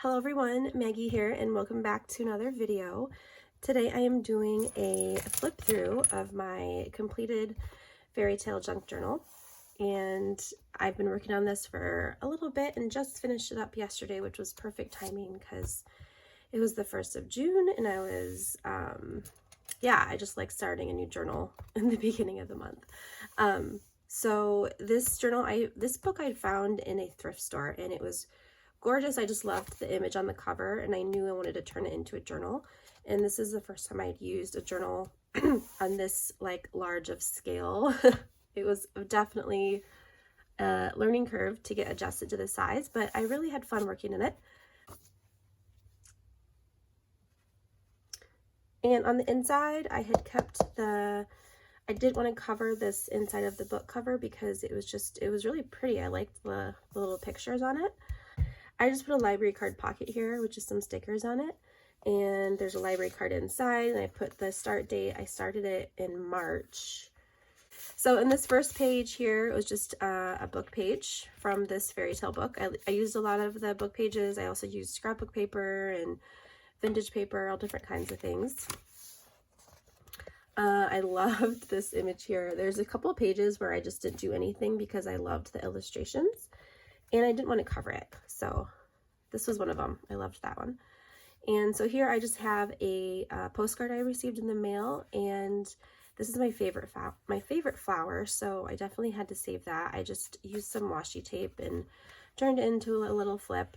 Hello everyone, Maggie here, and welcome back to another video. Today I am doing a flip through of my completed fairy tale junk journal, and I've been working on this for a little bit and just finished it up yesterday, which was perfect timing because it was the 1st of June and I was, I just like starting a new journal in the beginning of the month. So this book I found in a thrift store, and it was gorgeous. I just loved the image on the cover, and I knew I wanted to turn it into a journal. And this is the first time I'd used a journal on this like large of scale. It was definitely a learning curve to get adjusted to the size, but I really had fun working in it. And on the inside, I had kept I did want to cover this inside of the book cover because it was really pretty. I liked the little pictures on it. I just put a library card pocket here with just some stickers on it, and there's a library card inside, and I put the start date. I started it in March. So in this first page here, it was just a book page from this fairy tale book. I used a lot of the book pages. I also used scrapbook paper and vintage paper, all different kinds of things. I loved this image here. There's a couple of pages where I just didn't do anything because I loved the illustrations and I didn't want to cover it. So this was one of them. I loved that one. And so here I just have a postcard I received in the mail, and this is my favorite flower, so I definitely had to save that. I just used some washi tape and turned it into a little flip.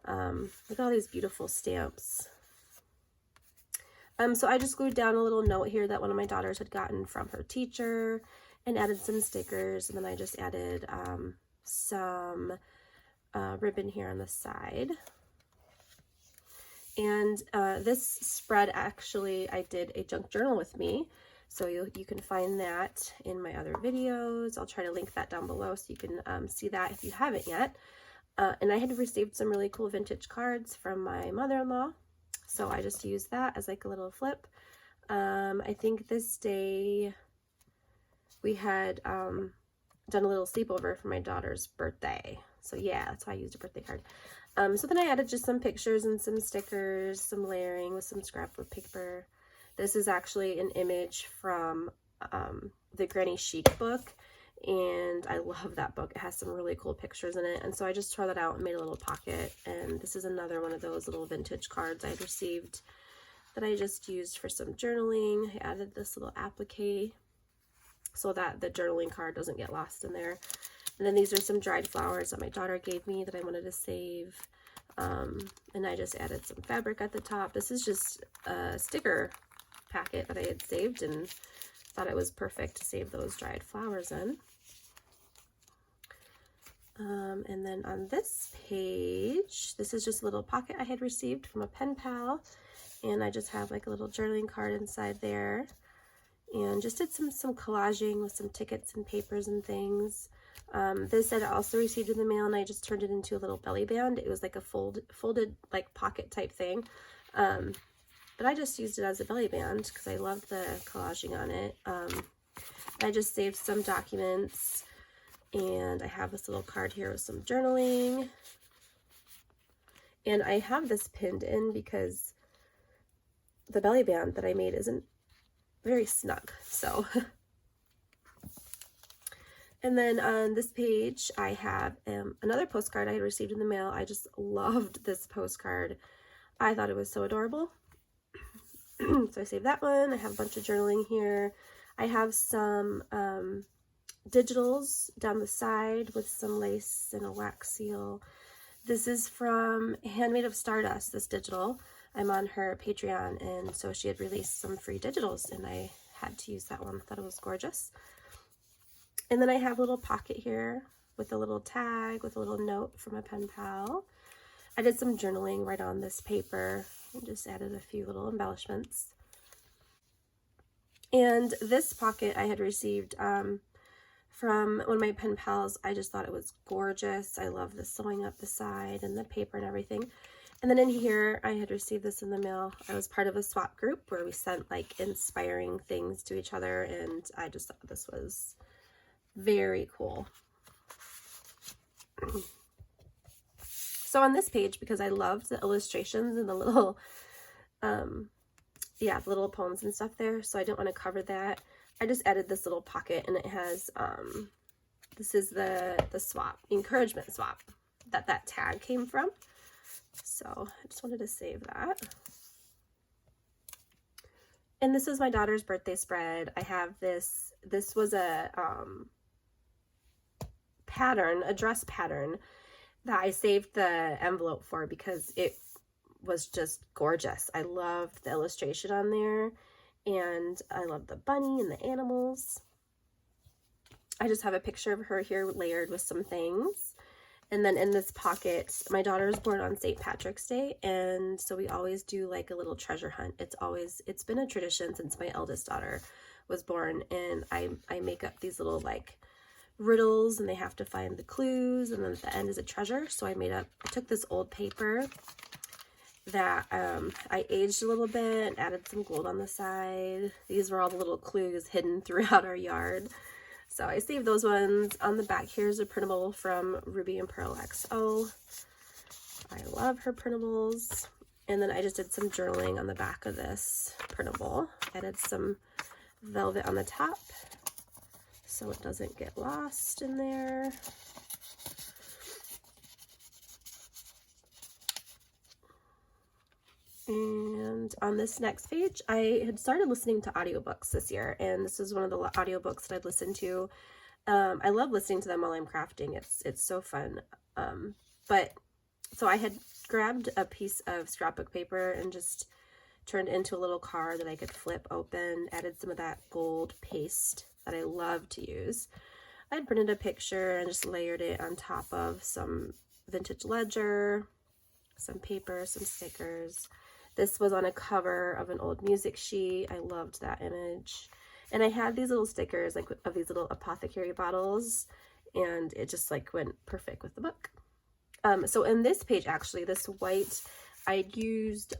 Look at all these beautiful stamps. So I just glued down a little note here that one of my daughters had gotten from her teacher and added some stickers, and then I just added some ribbon here on the side. And this spread, actually, I did a junk journal with me, so you can find that in my other videos. I'll try to link that down below so you can see that if you haven't yet. And I had received some really cool vintage cards from my mother-in-law, so I just used that as like a little flip. I think this day we had done a little sleepover for my daughter's birthday. So yeah, that's why I used a birthday card. So then I added just some pictures and some stickers, some layering with some scrapbook paper. This is actually an image from the Granny Chic book, and I love that book. It has some really cool pictures in it, and so I just tore that out and made a little pocket. And this is another one of those little vintage cards I received that I just used for some journaling. I added this little applique so that the journaling card doesn't get lost in there. And then these are some dried flowers that my daughter gave me that I wanted to save. And I just added some fabric at the top. This is just a sticker packet that I had saved and thought it was perfect to save those dried flowers in. And then on this page, this is just a little pocket I had received from a pen pal. And I just have like a little journaling card inside there. And just did some collaging with some tickets and papers and things. This I also received in the mail, and I just turned it into a little belly band. It was like a folded like pocket type thing. But I just used it as a belly band because I loved the collaging on it. I just saved some documents, and I have this little card here with some journaling. And I have this pinned in because the belly band that I made isn't very snug, so. And then on this page, I have another postcard I had received in the mail. I just loved this postcard. I thought it was so adorable. So I saved that one. I have a bunch of journaling here. I have some digitals down the side with some lace and a wax seal. This is from Handmade of Stardust, this digital. I'm on her Patreon, and so she had released some free digitals, and I had to use that one. I thought it was gorgeous. And then I have a little pocket here with a little tag with a little note from a pen pal. I did some journaling right on this paper and just added a few little embellishments. And this pocket I had received from one of my pen pals. I just thought it was gorgeous. I love the sewing up the side and the paper and everything. And then in here, I had received this in the mail. I was part of a swap group where we sent like inspiring things to each other, and I just thought this was very cool. So on this page, because I loved the illustrations and the little, yeah, little poems and stuff there, so I didn't want to cover that. I just added this little pocket, and it has, this is the swap, encouragement swap that tag came from. So I just wanted to save that. And this is my daughter's birthday spread. I have this was a pattern, a dress pattern that I saved the envelope for because it was just gorgeous. I loved the illustration on there, and I love the bunny and the animals. I just have a picture of her here layered with some things. And then in this pocket, my daughter was born on St. Patrick's Day, and so we always do like a little treasure hunt. It's been a tradition since my eldest daughter was born, and I make up these little like riddles, and they have to find the clues, and then at the end is a treasure. So I took this old paper that I aged a little bit and added some gold on the side. These were all the little clues hidden throughout our yard. So I saved those ones. On the back, here's a printable from Ruby and Pearl XO. I love her printables. And then I just did some journaling on the back of this printable. Added some velvet on the top so it doesn't get lost in there. And on this next page, I had started listening to audiobooks this year, and this is one of the audiobooks that I've listened to. I love listening to them while I'm crafting. It's so fun. So I had grabbed a piece of scrapbook paper and just turned it into a little card that I could flip open, added some of that gold paste that I love to use. I had printed a picture and just layered it on top of some vintage ledger, some paper, some stickers. This was on a cover of an old music sheet. I loved that image. And I had these little stickers like of these little apothecary bottles, and it just like went perfect with the book. So in this page, actually, this white, I used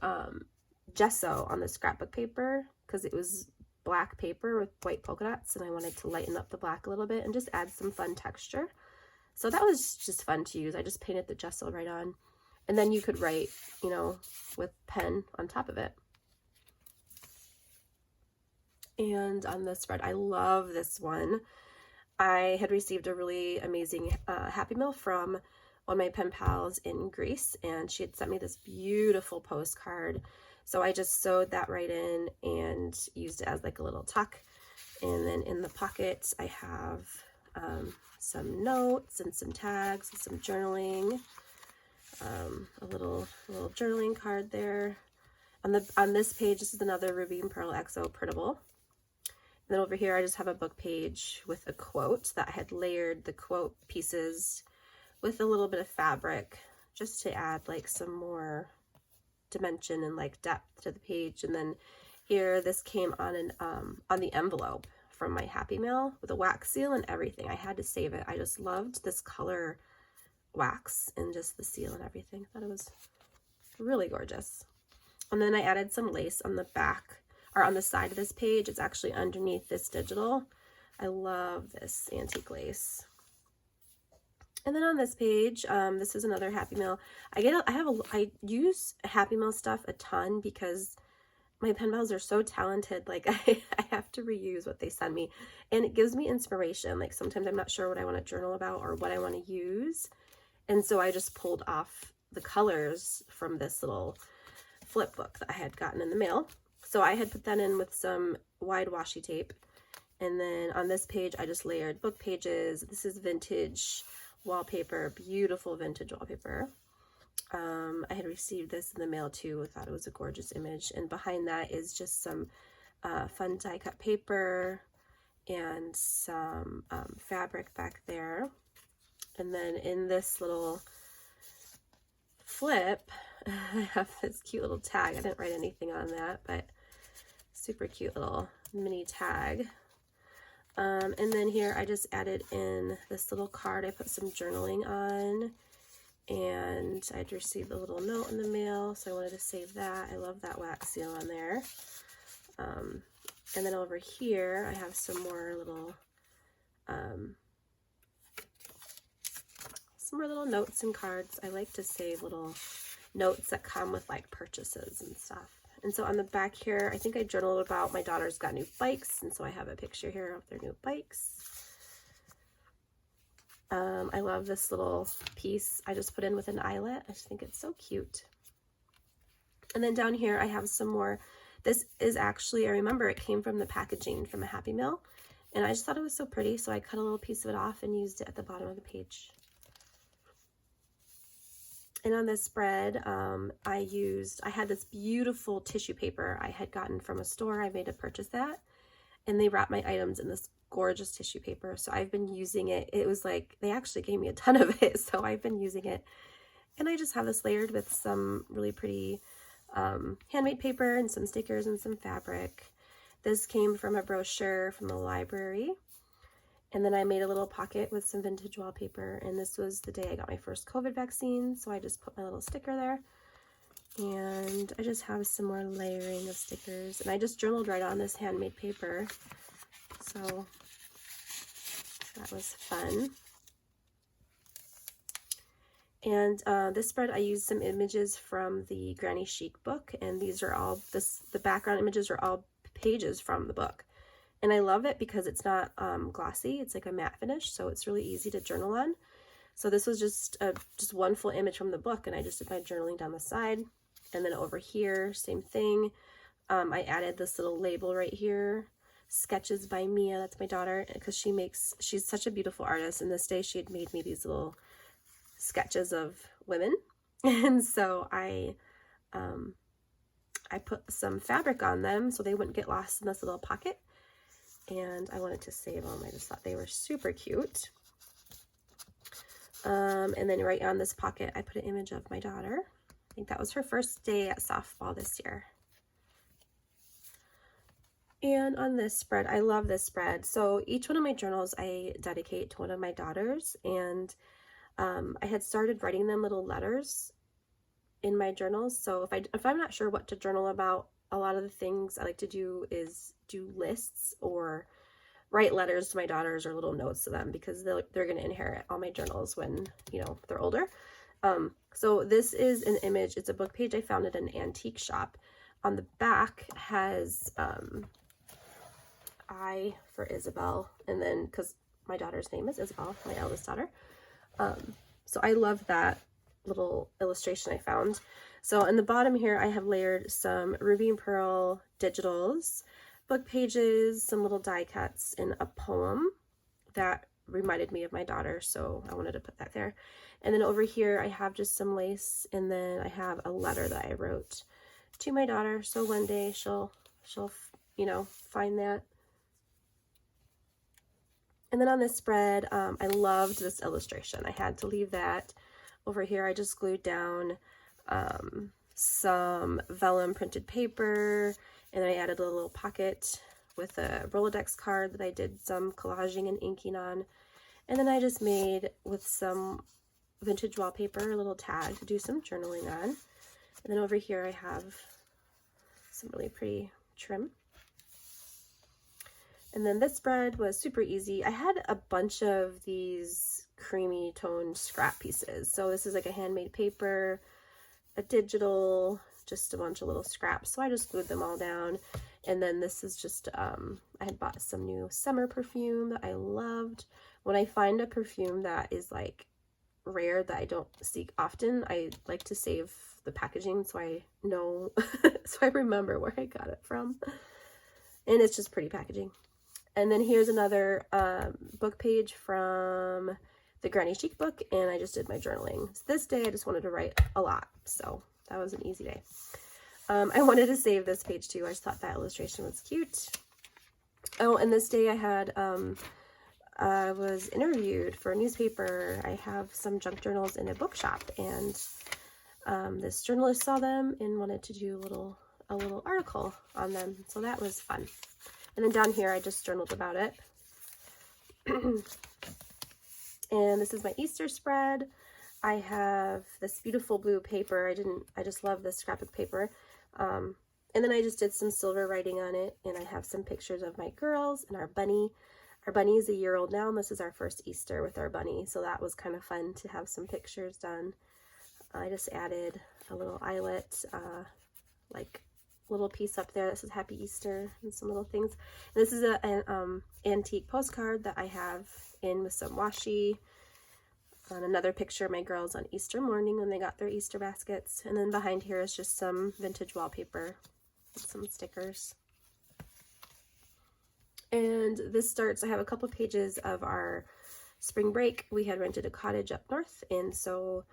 gesso on the scrapbook paper because it was black paper with white polka dots, and I wanted to lighten up the black a little bit and just add some fun texture. So that was just fun to use. I just painted the gesso right on. And then you could write, you know, with pen on top of it. And on this spread, I love this one. I had received a really amazing Happy Mail from one of my pen pals in Greece, and she had sent me this beautiful postcard. So I just sewed that right in and used it as like a little tuck. And then in the pocket, I have some notes and some tags and some journaling. A little journaling card there. On this page, this is another Ruby and Pearl XO printable. And then over here, I just have a book page with a quote that I had layered the quote pieces with a little bit of fabric just to add like some more dimension and like depth to the page. And then here, this came on the envelope from my Happy Mail with a wax seal and everything. I had to save it. I just loved this color wax and just the seal and everything. I thought it was really gorgeous. And then I added some lace on the back, or on the side of this page. It's actually underneath this digital. I love this antique lace. And then on this page, this is another Happy Mail. I use Happy Mail stuff a ton because my pen pals are so talented. Like I have to reuse what they send me, and it gives me inspiration. Like sometimes I'm not sure what I want to journal about or what I want to use. And so I just pulled off the colors from this little flip book that I had gotten in the mail. So I had put that in with some wide washi tape. And then on this page, I just layered book pages. This is vintage wallpaper, beautiful vintage wallpaper. I had received this in the mail too. I thought it was a gorgeous image. And behind that is just some fun die cut paper and some fabric back there. And then in this little flip, I have this cute little tag. I didn't write anything on that, but super cute little mini tag. And then here I just added in this little card. I put some journaling on, and I'd received a little note in the mail, so I wanted to save that. I love that wax seal on there. And then over here, I have some more little some more little notes and cards. I like to save little notes that come with like purchases and stuff. And so on the back here, I think I journaled about my daughter's got new bikes, and so I have a picture here of their new bikes. I love this little piece I just put in with an eyelet. I just think it's so cute. And then down here I have some more. This is actually, I remember it came from the packaging from a Happy Meal, and I just thought it was so pretty, so I cut a little piece of it off and used it at the bottom of the page. And on this spread, I had this beautiful tissue paper I had gotten from a store. I made a purchase that, and they wrapped my items in this gorgeous tissue paper. So I've been using it. It was like, they actually gave me a ton of it, so I've been using it. And I just have this layered with some really pretty handmade paper and some stickers and some fabric. This came from a brochure from the library. And then I made a little pocket with some vintage wallpaper, and this was the day I got my first COVID vaccine, so I just put my little sticker there. And I just have some more layering of stickers, and I just journaled right on this handmade paper, so that was fun. And this spread, I used some images from the Granny Chic book, and these are all, the background images are all pages from the book. And I love it because it's not glossy, it's like a matte finish, so it's really easy to journal on. So this was just one full image from the book, and I just did my journaling down the side. And then over here, same thing. I added this little label right here, Sketches by Mia, that's my daughter, because she's such a beautiful artist, and this day she had made me these little sketches of women. And so I put some fabric on them so they wouldn't get lost in this little pocket. And I wanted to save them. I just thought they were super cute. And then right on this pocket, I put an image of my daughter. I think that was her first day at softball this year. And on this spread, I love this spread. So each one of my journals I dedicate to one of my daughters. And I had started writing them little letters in my journals. So if I'm not sure what to journal about, a lot of the things I like to do is do lists or write letters to my daughters or little notes to them, because they're going to inherit all my journals when, you know, they're older. So this is an image. It's a book page I found at an antique shop. On the back has I for Isabel, and then because my daughter's name is Isabel, my eldest daughter. So I love that little illustration I found. So in the bottom here, I have layered some Ruby and Pearl digitals, book pages, some little die cuts, and a poem that reminded me of my daughter, so I wanted to put that there. And then over here, I have just some lace, and then I have a letter that I wrote to my daughter, so one day she'll you know, find that. And then on this spread, I loved this illustration. I had to leave that. Over here, I just glued down some vellum printed paper, and I added a little pocket with a Rolodex card that I did some collaging and inking on. And then I just made, with some vintage wallpaper, a little tag to do some journaling on. And then over here I have some really pretty trim. And then this spread was super easy. I had a bunch of these creamy toned scrap pieces. So this is like a handmade paper, a digital, just a bunch of little scraps. So I just glued them all down. And then this is just, I had bought some new summer perfume that I loved. When I find a perfume that is like rare, that I don't see often, I like to save the packaging so I know, so I remember where I got it from. And it's just pretty packaging. And then here's another book page from the Granny Chic book, and I just did my journaling. So this day I just wanted to write a lot, so that was an easy day. I wanted to save this page too. I just thought that illustration was cute. Oh, and this day I had, I was interviewed for a newspaper. I have some junk journals in a bookshop, and this journalist saw them and wanted to do a little article on them, so that was fun. And then down here, I just journaled about it. And this is my Easter spread. I have this beautiful blue paper. I just love this scrapbook paper. And then I just did some silver writing on it. And I have some pictures of my girls and our bunny. Our bunny is a year old now, and this is our first Easter with our bunny, so that was kind of fun to have some pictures done. I just added a little eyelet, like little piece up there that says Happy Easter and some little things. And this is an antique postcard that I have in with some washi. And another picture of my girls on Easter morning when they got their Easter baskets. And then behind here is just some vintage wallpaper and some stickers. And this starts, I have a couple pages of our spring break. We had rented a cottage up north, and so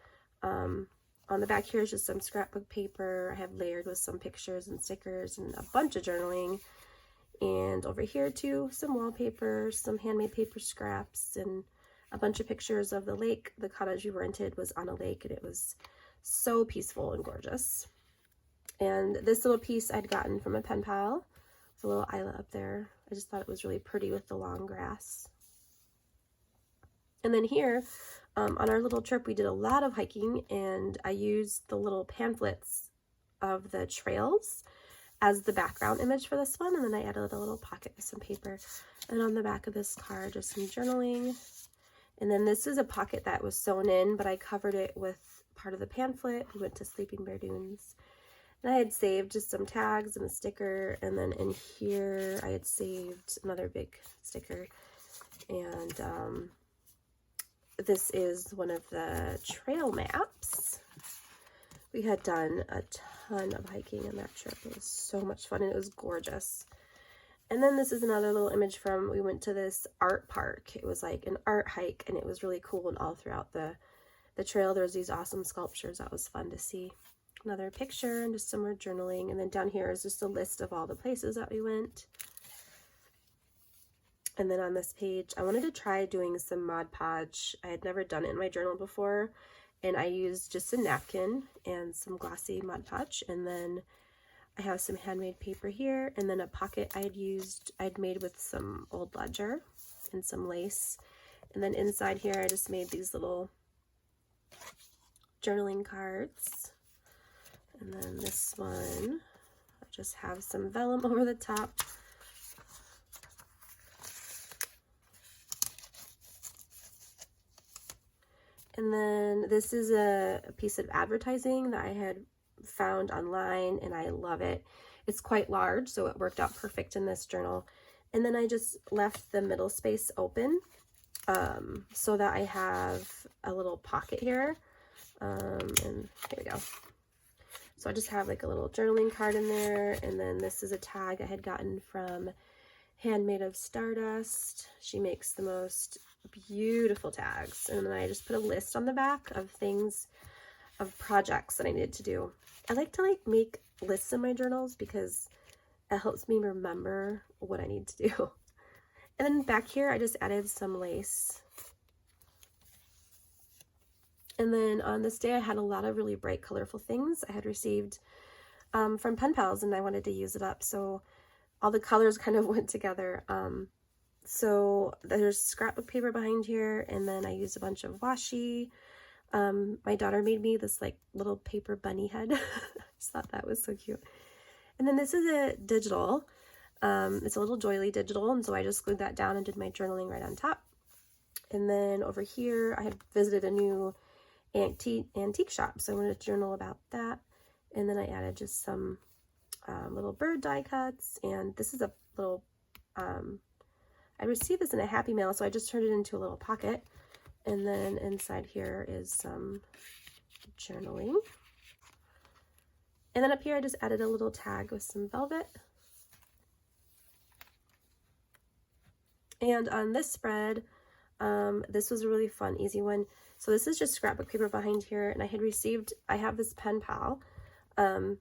on the back here is just some scrapbook paper. I have layered with some pictures and stickers and a bunch of journaling. And over here too, some wallpaper, some handmade paper scraps, and a bunch of pictures of the lake. The cottage we rented was on a lake, and it was so peaceful and gorgeous. And this little piece I'd gotten from a pen pal. With a little eyelet up there. I just thought it was really pretty with the long grass. And then here, on our little trip, we did a lot of hiking, and I used the little pamphlets of the trails as the background image for this one, and then I added a little pocket with some paper. And on the back of this card, just some journaling. And then this is a pocket that was sewn in, but I covered it with part of the pamphlet. We went to Sleeping Bear Dunes. And I had saved just some tags and a sticker, and then in here I had saved another big sticker. And this is one of the trail maps. We had done a ton of hiking on that trip. It was so much fun, and it was gorgeous. And then this is another little image from, we went to this art park. It was like an art hike, and it was really cool, and all throughout the trail there was these awesome sculptures. That was fun to see. Another picture and just some more journaling. And then down here is just a list of all the places that we went. And then on this page, I wanted to try doing some Mod Podge. I had never done it in my journal before, and I used just a napkin and some glossy Mod Podge. And then I have some handmade paper here, and then a pocket I'd made with some old ledger and some lace. And then inside here, I just made these little journaling cards. And then this one, I just have some vellum over the top. And then this is a piece of advertising that I had found online, and I love it. It's quite large, so it worked out perfect in this journal. And then I just left the middle space open so that I have a little pocket here. And here we go. So I just have like a little journaling card in there, and then this is a tag I had gotten from Handmade of Stardust. She makes the most beautiful tags, and then I just put a list on the back of things, of projects that I needed to do. I like to make lists in my journals because it helps me remember what I need to do. And then back here I just added some lace. And then on this day, I had a lot of really bright, colorful things I had received from pen pals, and I wanted to use it up. So all the colors kind of went together. So there's scrapbook paper behind here, and then I used a bunch of washi. My daughter made me this like little paper bunny head. I just thought that was so cute. And then this is a digital. It's a little doily digital, and so I just glued that down and did my journaling right on top. And then over here, I had visited a new antique shop, so I wanted to journal about that. And then I added just some little bird die cuts, and this is a little I received this in a Happy Mail, so I just turned it into a little pocket. And then inside here is some journaling, and then up here I just added a little tag with some velvet. And on this spread, this was a really fun, easy one. So this is just scrapbook paper behind here, and I have this pen pal. Her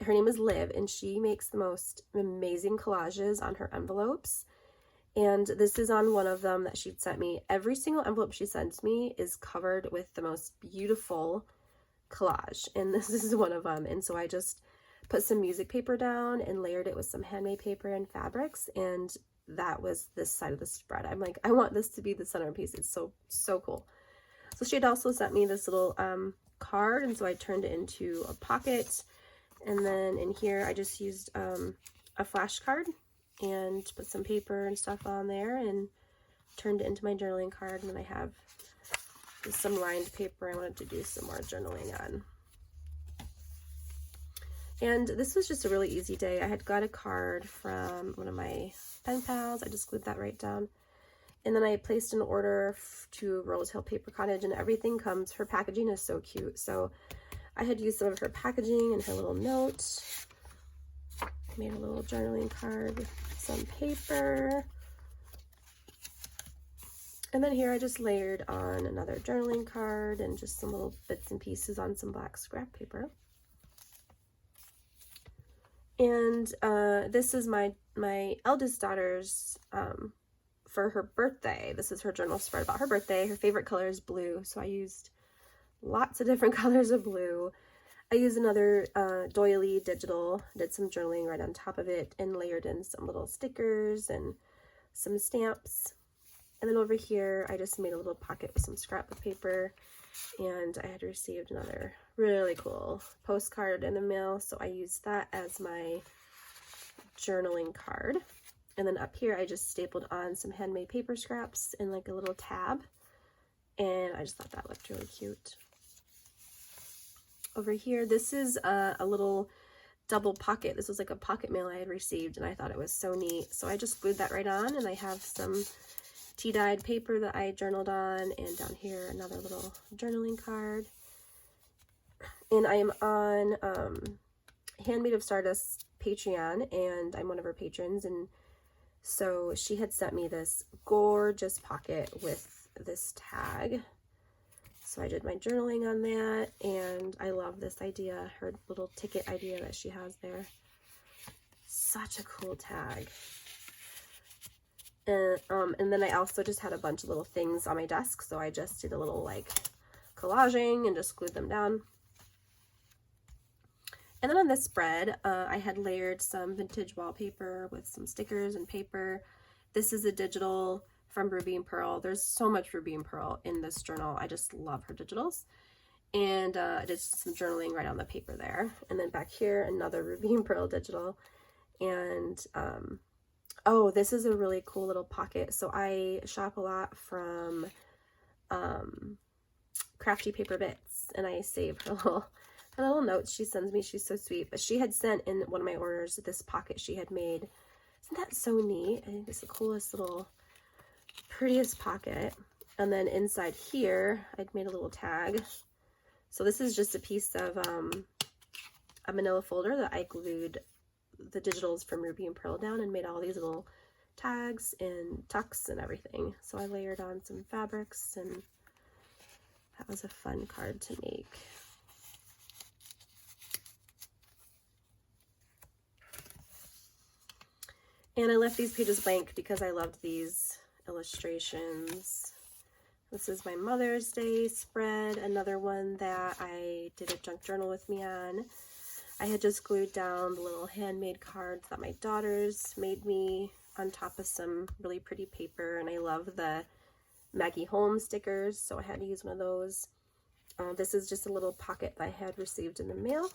name is Liv, and she makes the most amazing collages on her envelopes. And this is on one of them that she'd sent me. Every single envelope she sends me is covered with the most beautiful collage, and this is one of them. And so I just put some music paper down and layered it with some handmade paper and fabrics, and that was this side of the spread. I'm like, I want this to be the centerpiece. It's so cool. So she had also sent me this little card, and so I turned it into a pocket. And then in here I just used a flashcard and put some paper and stuff on there and turned it into my journaling card. And then I have some lined paper I wanted to do some more journaling on. And this was just a really easy day. I had got a card from one of my pen pals. I just glued that right down. And then I placed an order to Rose Hill Paper Cottage, and everything comes, her packaging is so cute. So I had used some of her packaging and her little note. Made a little journaling card with some paper. And then here I just layered on another journaling card and just some little bits and pieces on some black scrap paper. And this is my eldest daughter's, for her birthday. This is her journal spread about her birthday. Her favorite color is blue, so I used lots of different colors of blue. I used another doily digital, did some journaling right on top of it, and layered in some little stickers and some stamps. And then over here, I just made a little pocket with some scrapbook paper, and I had received another really cool postcard in the mail, so I used that as my journaling card. And then up here, I just stapled on some handmade paper scraps in like a little tab, and I just thought that looked really cute. Over here, this is a little double pocket. This was like a pocket mail I had received, and I thought it was so neat. So I just glued that right on, and I have some tea-dyed paper that I journaled on, and down here, another little journaling card. And I am on Handmade of Stardust Patreon, and I'm one of her patrons, and so she had sent me this gorgeous pocket with this tag. So I did my journaling on that, and I love this idea, her little ticket idea that she has there. Such a cool tag. And then I also just had a bunch of little things on my desk, so I just did a little like collaging and just glued them down. And then on this spread, I had layered some vintage wallpaper with some stickers and paper. This is a digital from Ruby and Pearl. There's so much Ruby and Pearl in this journal. I just love her digitals. And I did some journaling right on the paper there. And then back here, another Ruby and Pearl digital. And oh, this is a really cool little pocket. So I shop a lot from Crafty Paper Bits, and I save her little notes she sends me. She's so sweet. But she had sent in one of my orders this pocket she had made. Isn't that so neat? I think it's the coolest little, prettiest pocket. And then inside here, I'd made a little tag. So this is just a piece of a manila folder that I glued the digitals from Ruby and Pearl down and made all these little tags and tucks and everything. So I layered on some fabrics, and that was a fun card to make. And I left these pages blank because I loved these illustrations. This is my Mother's Day spread, another one that I did a junk journal with me on. I had just glued down the little handmade cards that my daughters made me on top of some really pretty paper, and I love the Maggie Holmes stickers, so I had to use one of those. This is just a little pocket that I had received in the mail,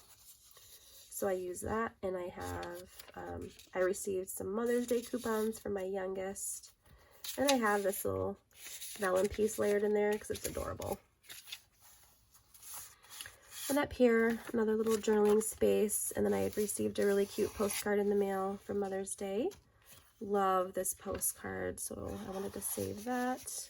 so I use that. And I have, I received some Mother's Day coupons from my youngest, and I have this little vellum piece layered in there because it's adorable. And up here, another little journaling space, and then I had received a really cute postcard in the mail for Mother's Day. Love this postcard, so I wanted to save that.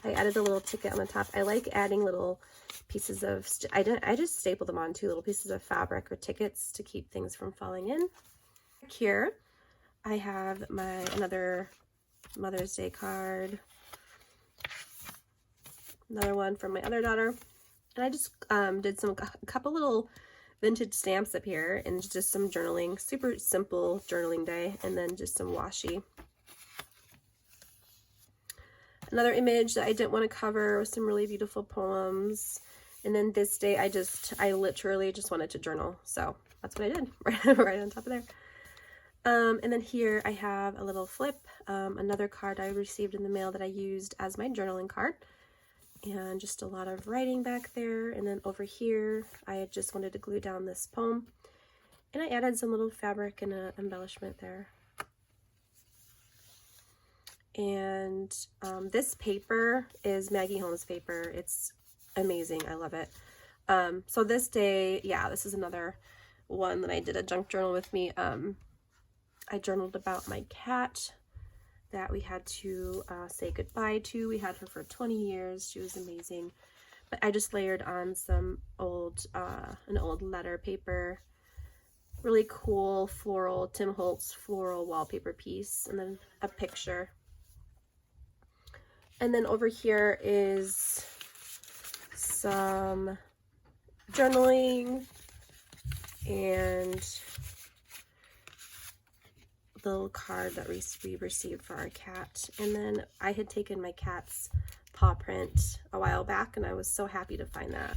I added a little ticket on the top. I like adding little pieces of, I just stapled them on 2 little pieces of fabric or tickets to keep things from falling in. Here, I have another Mother's Day card. Another one from my other daughter. And I just did a couple little vintage stamps up here and just some journaling, super simple journaling day, and then just some washi. Another image that I didn't want to cover was some really beautiful poems. And then this day I literally just wanted to journal. So that's what I did right on top of there. And then here I have a little flip, another card I received in the mail that I used as my journaling card. And just a lot of writing back there. And then over here, I just wanted to glue down this poem. And I added some little fabric and embellishment there. And this paper is Maggie Holmes paper. It's amazing. I love it. So this day, yeah, this is another one that I did a junk journal with me. I journaled about my cat that we had to say goodbye to. We had her for 20 years. She was amazing. But I just layered on some old, an old letter paper. Really cool floral, Tim Holtz floral wallpaper piece. And then a picture. And then over here is some journaling and the little card that we received for our cat. And then I had taken my cat's paw print a while back, and I was so happy to find that.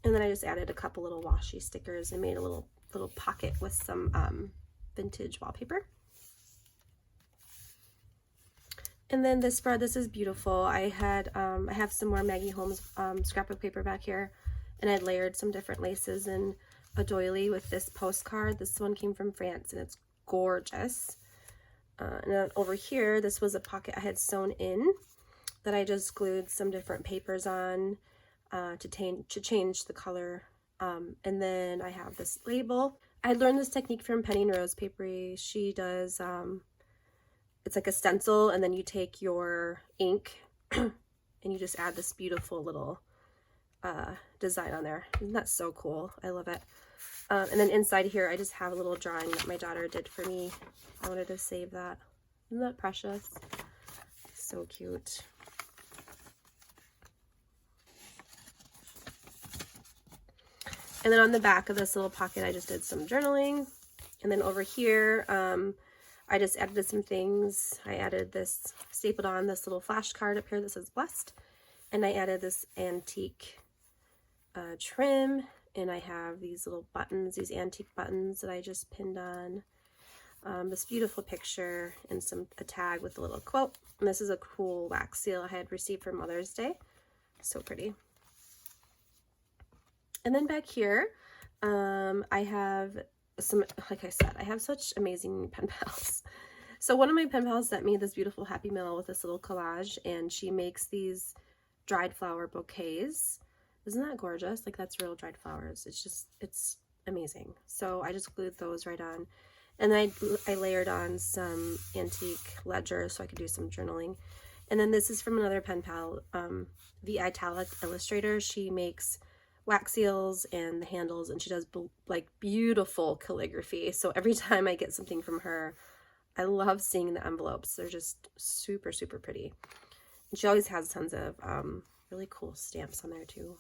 And then I just added a couple little washi stickers and made a little pocket with some vintage wallpaper. And then this spread, this is beautiful. I have some more Maggie Holmes scrapbook paper back here, and I layered some different laces and a doily with this postcard. This one came from France, and it's gorgeous. And then over here, this was a pocket I had sewn in that I just glued some different papers on to change the color. And then I have this label. I learned this technique from Penny and Rose Papery. She does, it's like a stencil, and then you take your ink and you just add this beautiful little design on there. Isn't that so cool? I love it. And then inside here, I just have a little drawing that my daughter did for me. I wanted to save that. Isn't that precious? So cute. And then on the back of this little pocket, I just did some journaling. And then over here, I just added some things. I added this, stapled on this little flashcard up here that says blessed. And I added this antique trim. And I have these little buttons, these antique buttons that I just pinned on. This beautiful picture and a tag with a little quote. And this is a cool wax seal I had received for Mother's Day. So pretty. And then back here, I have some, like I said, I have such amazing pen pals. So one of my pen pals sent me this beautiful happy mail with this little collage, and she makes these dried flower bouquets. Isn't that gorgeous? Like, that's real dried flowers. It's amazing. So I just glued those right on. And then I layered on some antique ledger so I could do some journaling. And then this is from another pen pal, the Italic Illustrator. She makes wax seals and the handles, and she does like beautiful calligraphy. So every time I get something from her, I love seeing the envelopes. They're just super, super pretty. And she always has tons of really cool stamps on there too.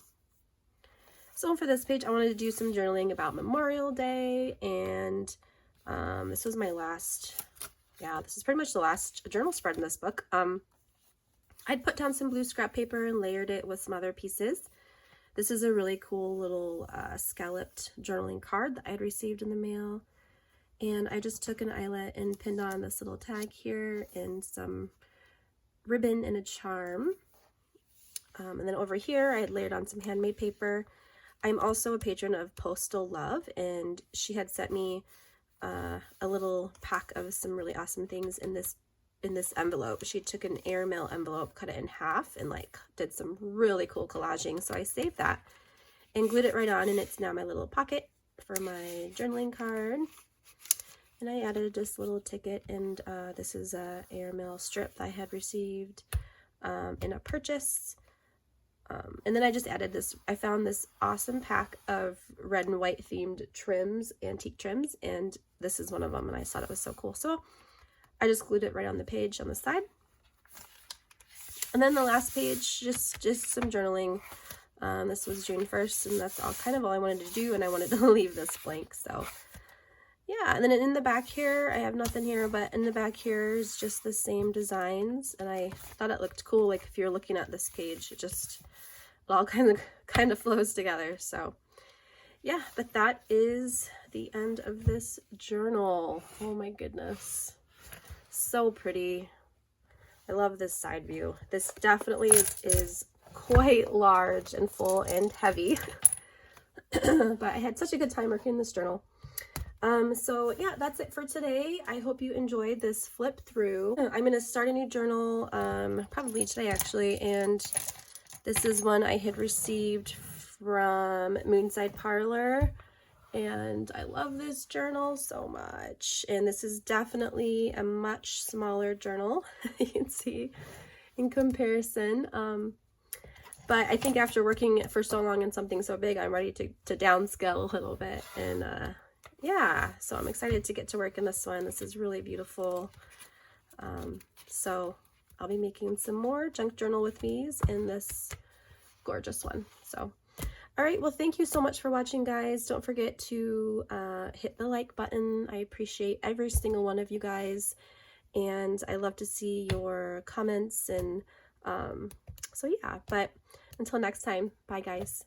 So for this page, I wanted to do some journaling about Memorial Day, and this was my last, this is pretty much the last journal spread in this book. I'd put down some blue scrap paper and layered it with some other pieces. This is a really cool little scalloped journaling card that I had received in the mail. And I just took an eyelet and pinned on this little tag here and some ribbon and a charm. And then over here, I had layered on some handmade paper. I'm also a patron of Postal Love, and she had sent me a little pack of some really awesome things in this envelope. She took an airmail envelope, cut it in half, and like did some really cool collaging. So I saved that and glued it right on, and it's now my little pocket for my journaling card. And I added this little ticket, and this is a airmail strip that I had received in a purchase. And then I just added this, I found this awesome pack of red and white themed trims, antique trims, and this is one of them, and I thought it was so cool. So I just glued it right on the page on the side. And then the last page, just some journaling. This was June 1st, and that's all I wanted to do, and I wanted to leave this blank. So yeah, and then in the back here, I have nothing here, but in the back here is just the same designs, and I thought it looked cool. Like if you're looking at this page, it all kind of flows together. So yeah, but that is the end of this journal. Oh my goodness, so pretty. I love this side view. This definitely is quite large and full and heavy. but I had such a good time working in this journal. So yeah, that's it for today. I hope you enjoyed this flip through. I'm going to start a new journal, probably today actually, and this is one I had received from Moonside Parlor, and I love this journal so much. And this is definitely a much smaller journal, you can see in comparison. But I think after working for so long on something so big, I'm ready to downscale a little bit. And yeah, so I'm excited to get to work in this one. This is really beautiful. So I'll be making some more junk journal with me's in this gorgeous one. So, all right, well, thank you so much for watching, guys. Don't forget to hit the like button. I appreciate every single one of you guys, and I love to see your comments. And so yeah, but until next time, bye guys.